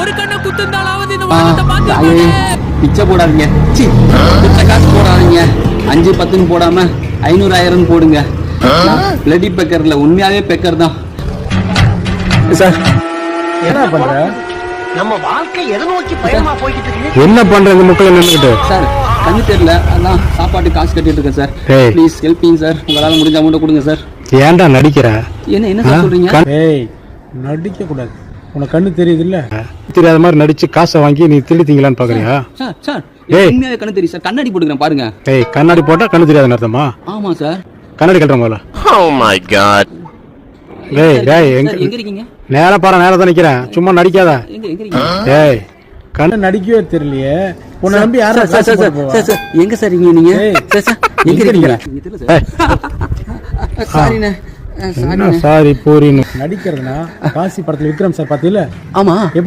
ஒரு கண்ணை குத்துந்தாலாவது இந்த உலகத்தை தாயே, பிச்சை போடாதீங்க. பிச்சை காசு போடாதீங்க. 5 10 போடாம 500 1000 போடுங்க. பிளடி பெக்கர்ல உண்மையாவே பெக்கர் தான் சார். என்ன பண்ற? நம்ம வாழ்க்கை எதை நோக்கி பயணமா போய்கிட்டு இருக்கு? என்ன பண்ற இந்த முக்கில் நின்னுக்கிட்டு? சார் கண்ணு தெரியல, அதான் சாப்பாட்டு காசு கட்டிட்டு இருக்கேன் சார். ஏய். Please help me sir. உங்களால முடிஞ்ச அமௌண்ட் கொடுங்க சார். ஏன்டா நடிக்கிற? என்ன சார் சொல்றீங்க? ஏய், நடிக்க கூடாது. உனக்கு கண்ணு தெரியுது இல்ல? தெரியாத மாதிரி நடிச்சு காசை வாங்கி நீ திருடித்தீங்களான்னு பாக்குறியா? சார் சார் ஏய். உண்மையாவே கண்ணு தெரியும் சார். கண்ணாடி போட்டுக்கிறேன் பாருங்க. ஏய், கண்ணாடி போட்டா கண்ணு தெரியாதுன்னு அர்த்தமா? ஆமா சார். கண்ணாடி கட்டுற முதல்ல. Oh my god. டேய் டேய், எங்க இருக்கீங்க? நேரா பாரு, நேரா தான் நிக்கிறேன். சும்மா நடிக்காத. எங்க இருக்கீங்க? டேய், கண்ணு நடிக்கவே தெரியலையே. உன்னை நம்பி யாரும் sir sir sir sir sir எங்க சார் இருக்கீங்க நீங்க? ஏய். சார் சார் எங்க இருக்கீங்க? இங்க தெரியல சார். சாரிண்ணே. சாரி பூரின்னு நடிக்கிறதுனா காசி படத்துல விக்ரம் சார் பாத்தீங்களா? ஆமா. எப்படி